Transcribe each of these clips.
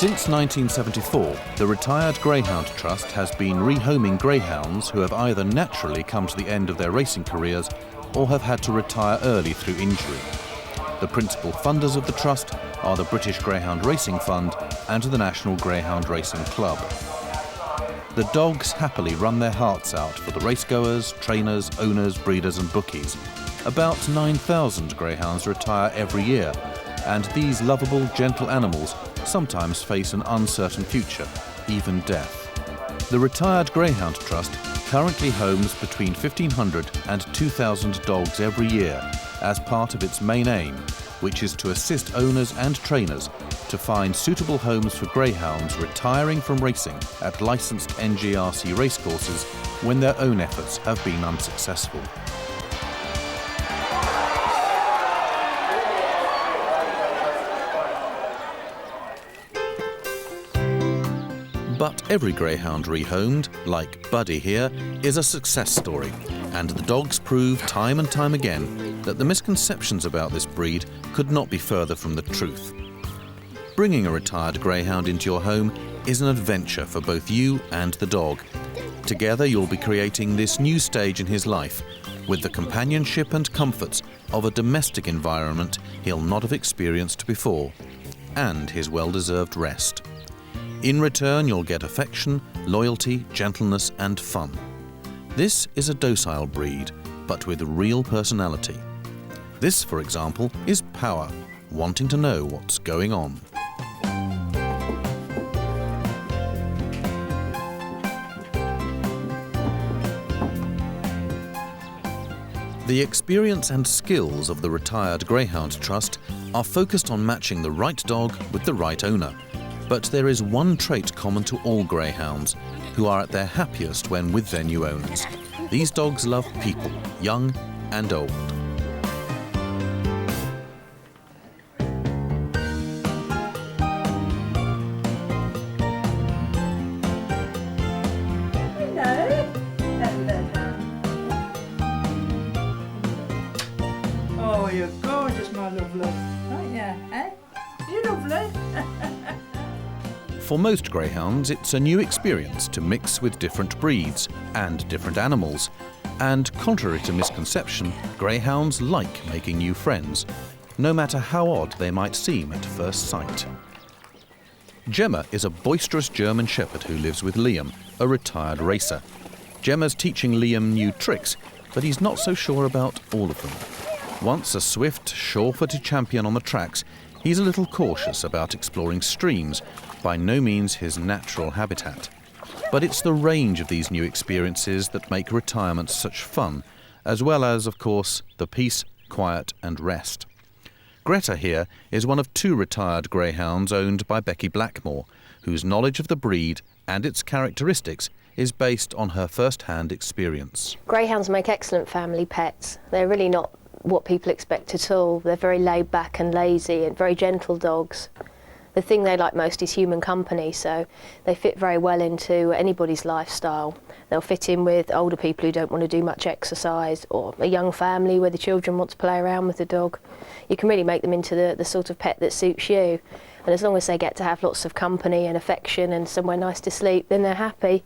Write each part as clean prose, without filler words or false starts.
Since 1974, the Retired Greyhound Trust has been rehoming greyhounds who have either naturally come to the end of their racing careers or have had to retire early through injury. The principal funders of the trust are the British Greyhound Racing Fund and the National Greyhound Racing Club. The dogs happily run their hearts out for the racegoers, trainers, owners, breeders and bookies. About 9,000 greyhounds retire every year, and these lovable, gentle animals sometimes face an uncertain future, even death. The Retired Greyhound Trust currently homes between 1,500 and 2,000 dogs every year as part of its main aim, which is to assist owners and trainers to find suitable homes for greyhounds retiring from racing at licensed NGRC racecourses when their own efforts have been unsuccessful. But every greyhound rehomed, like Buddy here, is a success story, and the dogs prove time and time again that the misconceptions about this breed could not be further from the truth. Bringing a retired greyhound into your home is an adventure for both you and the dog. Together you'll be creating this new stage in his life with the companionship and comforts of a domestic environment he'll not have experienced before, and his well-deserved rest. In return, you'll get affection, loyalty, gentleness and fun. This is a docile breed, but with real personality. This, for example, is Power, wanting to know what's going on. The experience and skills of the Retired Greyhound Trust are focused on matching the right dog with the right owner. But there is one trait common to all greyhounds, who are at their happiest when with their new owners. These dogs love people, young and old. Oh, you're gorgeous, my lovely. Oh, yeah, eh? You're lovely. For most greyhounds, it's a new experience to mix with different breeds and different animals. And contrary to misconception, greyhounds like making new friends, no matter how odd they might seem at first sight. Gemma is a boisterous German Shepherd who lives with Liam, a retired racer. Gemma's teaching Liam new tricks, but he's not so sure about all of them. Once a swift, sure-footed champion on the tracks, he's a little cautious about exploring streams, by no means his natural habitat. But it's the range of these new experiences that make retirement such fun, as well as, of course, the peace, quiet and rest. Greta here is one of 2 retired greyhounds owned by Becky Blackmore, whose knowledge of the breed and its characteristics is based on her first-hand experience. Greyhounds make excellent family pets. They're really not what people expect at all. They're very laid back and lazy and very gentle dogs. The thing they like most is human company, so they fit very well into anybody's lifestyle. They'll fit in with older people who don't want to do much exercise, or a young family where the children want to play around with the dog. You can really make them into the sort of pet that suits you. And as long as they get to have lots of company and affection and somewhere nice to sleep, then they're happy.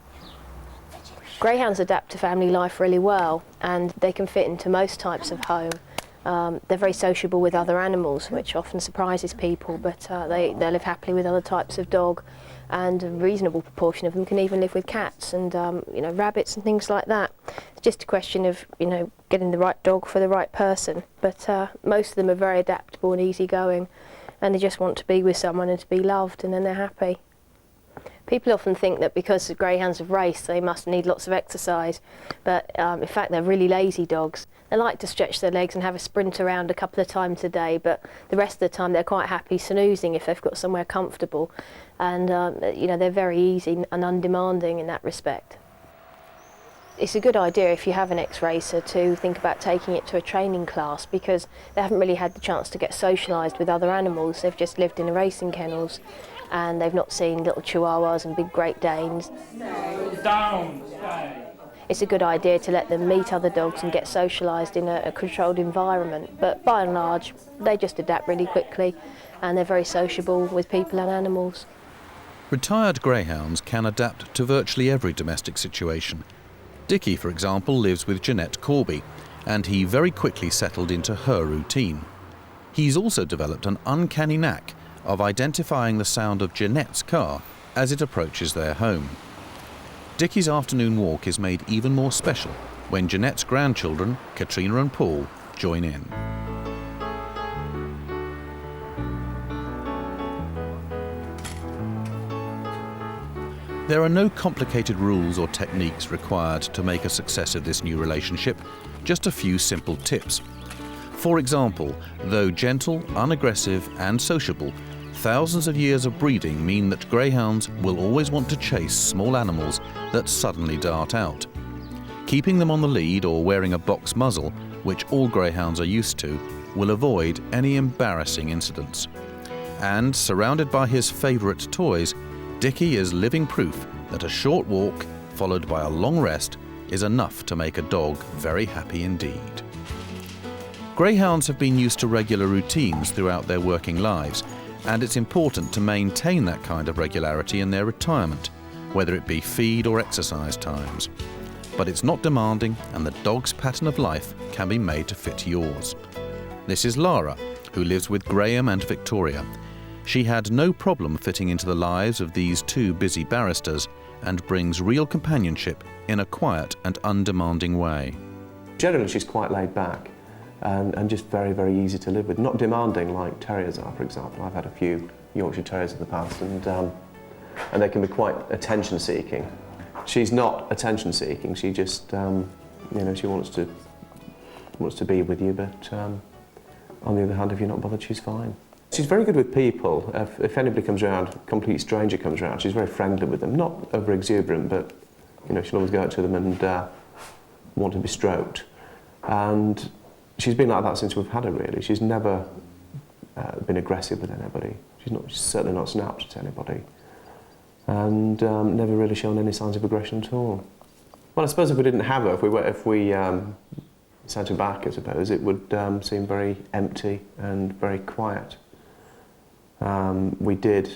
Greyhounds adapt to family life really well, and they can fit into most types of home. They're very sociable with other animals, which often surprises people, but they live happily with other types of dog, and a reasonable proportion of them can even live with cats and rabbits and things like that. It's just a question of getting the right dog for the right person, but most of them are very adaptable and easygoing, and they just want to be with someone and to be loved, and then they're happy. People often think that because the greyhounds have raced, they must need lots of exercise, but in fact they're really lazy dogs. They like to stretch their legs and have a sprint around a couple of times a day, but the rest of the time they're quite happy snoozing if they've got somewhere comfortable, and they're very easy and undemanding in that respect. It's a good idea if you have an ex-racer to think about taking it to a training class, because they haven't really had the chance to get socialised with other animals. They've just lived in the racing kennels, and they've not seen little Chihuahuas and big Great Danes. Down. It's a good idea to let them meet other dogs and get socialised in a controlled environment, but by and large they just adapt really quickly, and they're very sociable with people and animals. Retired greyhounds can adapt to virtually every domestic situation. Dickie, for example, lives with Jeanette Corby, and he very quickly settled into her routine. He's also developed an uncanny knack of identifying the sound of Jeanette's car as it approaches their home. Dickie's afternoon walk is made even more special when Jeanette's grandchildren, Katrina and Paul, join in. There are no complicated rules or techniques required to make a success of this new relationship, just a few simple tips. For example, though gentle, unaggressive and sociable, thousands of years of breeding mean that greyhounds will always want to chase small animals that suddenly dart out. Keeping them on the lead or wearing a box muzzle, which all greyhounds are used to, will avoid any embarrassing incidents. And surrounded by his favourite toys, Dickie is living proof that a short walk, followed by a long rest, is enough to make a dog very happy indeed. Greyhounds have been used to regular routines throughout their working lives, and it's important to maintain that kind of regularity in their retirement, whether it be feed or exercise times. But it's not demanding, and the dog's pattern of life can be made to fit yours. This is Lara, who lives with Graham and Victoria. She had no problem fitting into the lives of these two busy barristers and brings real companionship in a quiet and undemanding way. Generally she's quite laid back and just very, very easy to live with. Not demanding like terriers are, for example. I've had a few Yorkshire Terriers in the past and they can be quite attention-seeking. She's not attention-seeking, she just, she wants to be with you, but on the other hand, if you're not bothered, she's fine. She's very good with people. If anybody comes around, a complete stranger comes around, she's very friendly with them. Not over-exuberant, but she'll always go out to them and want to be stroked. And she's been like that since we've had her, really. She's never been aggressive with anybody. She's certainly not snapped at anybody. And never really shown any signs of aggression at all. Well, I suppose if we didn't have her, if we sent her back, I suppose, it would seem very empty and very quiet. We did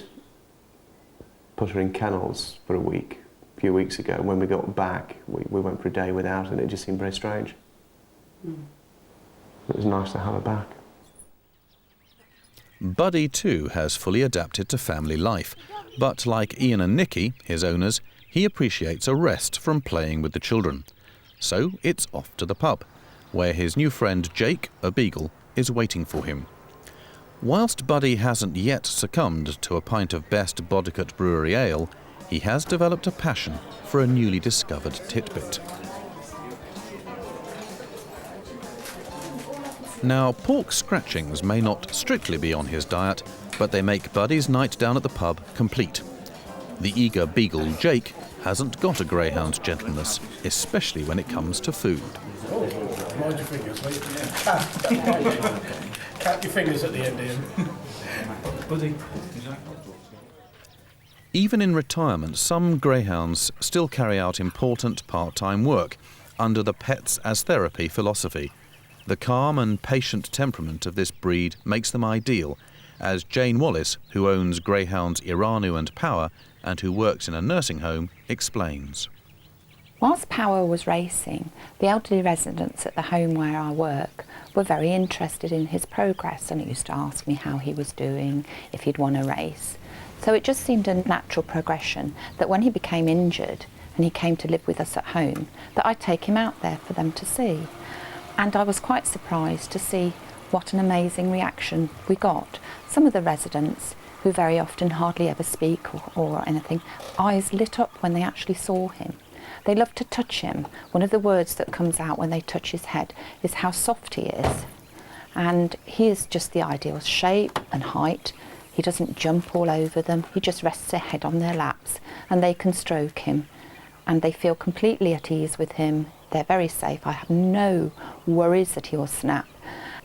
put her in kennels for a week, a few weeks ago. When we got back, we went for a day without her, and it just seemed very strange. It was nice to have her back. Buddy too has fully adapted to family life, but like Ian and Nikki, his owners, he appreciates a rest from playing with the children. So it's off to the pub, where his new friend Jake, a beagle, is waiting for him. Whilst Buddy hasn't yet succumbed to a pint of best Bodicott Brewery ale, he has developed a passion for a newly discovered titbit. Now, pork scratchings may not strictly be on his diet, but they make Buddy's night down at the pub complete. The eager beagle Jake hasn't got a greyhound's gentleness, especially when it comes to food. Oh, mind your fingers, mate. Cut your fingers at the end, Ian. Buddy. Even in retirement, some greyhounds still carry out important part-time work under the pets as therapy philosophy. The calm and patient temperament of this breed makes them ideal, as Jane Wallace, who owns greyhounds Iranu and Power and who works in a nursing home, explains. Whilst Power was racing, the elderly residents at the home where I work were very interested in his progress and used to ask me how he was doing, if he'd won a race. So it just seemed a natural progression that when he became injured and he came to live with us at home, that I'd take him out there for them to see. And I was quite surprised to see what an amazing reaction we got. Some of the residents, who very often hardly ever speak or anything, eyes lit up when they actually saw him. They love to touch him. One of the words that comes out when they touch his head is how soft he is. And he is just the ideal shape and height. He doesn't jump all over them. He just rests their head on their laps and they can stroke him. And they feel completely at ease with him. They're very safe. I have no worries that he will snap.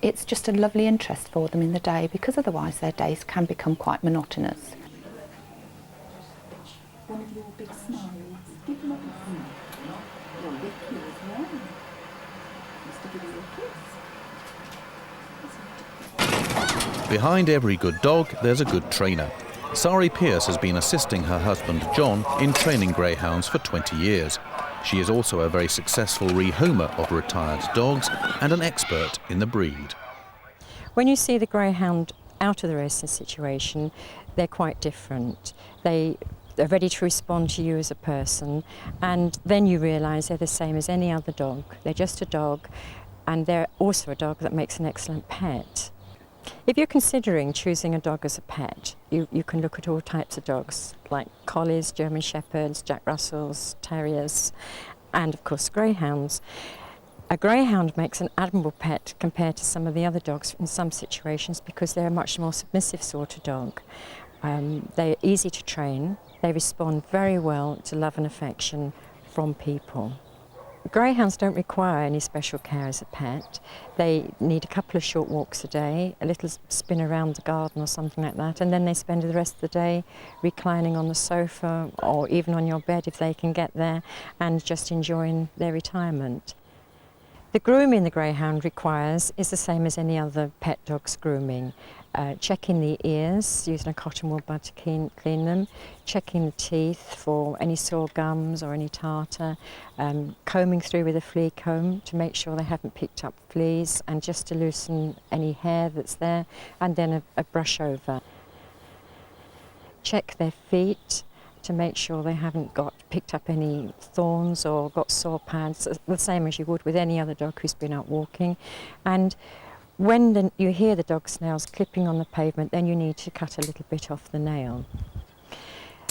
It's just a lovely interest for them in the day, because otherwise their days can become quite monotonous. One of your big smiles. Give him a big smile. You're a big kid as well. Just to give you a kiss. Behind every good dog, there's a good trainer. Sari Pierce has been assisting her husband John in training greyhounds for 20 years. She is also a very successful rehomer of retired dogs and an expert in the breed. When you see the greyhound out of the racing situation, they're quite different. They're ready to respond to you as a person, and then you realise they're the same as any other dog. They're just a dog, and they're also a dog that makes an excellent pet. If you're considering choosing a dog as a pet, you can look at all types of dogs, like collies, German shepherds, Jack Russells, terriers, and of course greyhounds. A greyhound makes an admirable pet compared to some of the other dogs in some situations because they're a much more submissive sort of dog. They're easy to train, they respond very well to love and affection from people. Greyhounds don't require any special care as a pet. They need a couple of short walks a day, a little spin around the garden or something like that, and then they spend the rest of the day reclining on the sofa or even on your bed if they can get there, and just enjoying their retirement. The grooming the greyhound requires is the same as any other pet dog's grooming. Checking the ears, using a cotton wool bud to clean them, checking the teeth for any sore gums or any tartar, combing through with a flea comb to make sure they haven't picked up fleas, and just to loosen any hair that's there, and then a brush over. Check their feet to make sure they haven't picked up any thorns or got sore pads, the same as you would with any other dog who's been out walking. And when you hear the dog's nails clipping on the pavement, then you need to cut a little bit off the nail.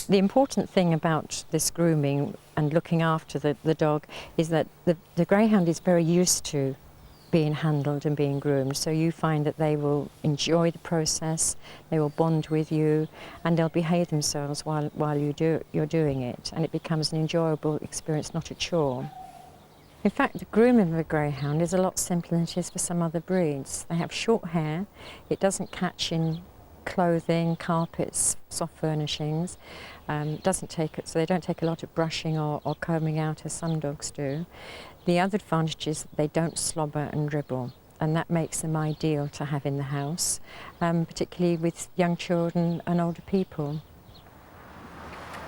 The important thing about this grooming and looking after the dog is that the greyhound is very used to being handled and being groomed, so you find that they will enjoy the process, they will bond with you, and they'll behave themselves while you're doing it, and it becomes an enjoyable experience, not a chore. In fact, the grooming of a greyhound is a lot simpler than it is for some other breeds. They have short hair, it doesn't catch in clothing, carpets, soft furnishings, so they don't take a lot of brushing or combing out as some dogs do. The other advantage is that they don't slobber and dribble, and that makes them ideal to have in the house, particularly with young children and older people.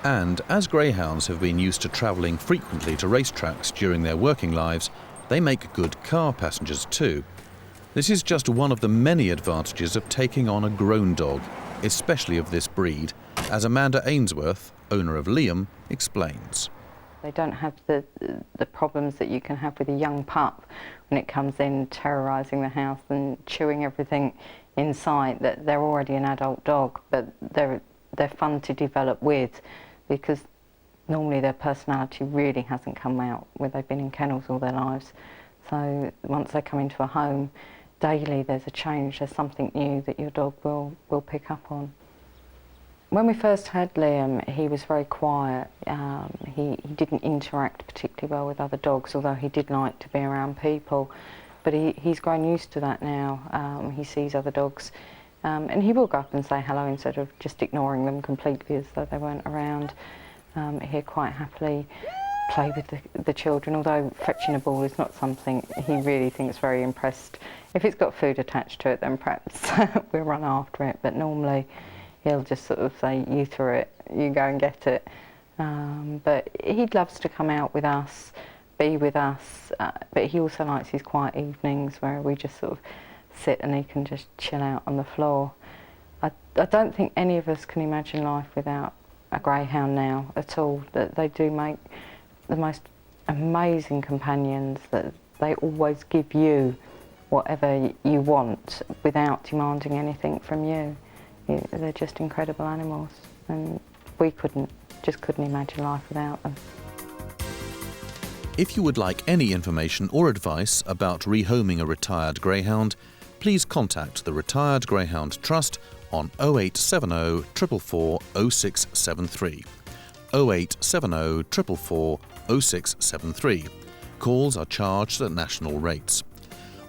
And as greyhounds have been used to travelling frequently to racetracks during their working lives, they make good car passengers too. This is just one of the many advantages of taking on a grown dog, especially of this breed, as Amanda Ainsworth, owner of Liam, explains. They don't have the problems that you can have with a young pup when it comes in terrorising the house and chewing everything in sight. That they're already an adult dog, but they're fun to develop with, because normally their personality really hasn't come out when they've been in kennels all their lives. So once they come into a home, daily there's a change, there's something new that your dog will pick up on. When we first had Liam, he was very quiet. He didn't interact particularly well with other dogs, although he did like to be around people. But he's grown used to that now. He sees other dogs, and he will go up and say hello instead of just ignoring them completely as though they weren't around. He'll quite happily play with the children, although fetching a ball is not something he really thinks very impressed. If it's got food attached to it, then perhaps we'll run after it, but normally he'll just sort of say, you threw it, you go and get it. But he loves to come out with us, be with us, but he also likes his quiet evenings where we just sort of sit and he can just chill out on the floor. I don't think any of us can imagine life without a greyhound now at all. That they do make the most amazing companions, that they always give you whatever you want without demanding anything from you. They're just incredible animals, and we couldn't imagine life without them. If you would like any information or advice about rehoming a retired greyhound, please contact the Retired Greyhound Trust on 0870 444 0673. 0870 444 0673. Calls are charged at national rates.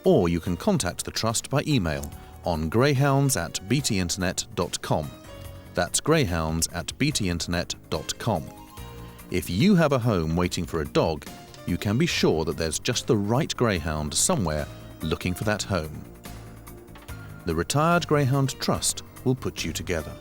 Or you can contact the Trust by email on greyhounds@btinternet.com. That's greyhounds@btinternet.com. If you have a home waiting for a dog, you can be sure that there's just the right greyhound somewhere looking for that home. The Retired Greyhound Trust will put you together.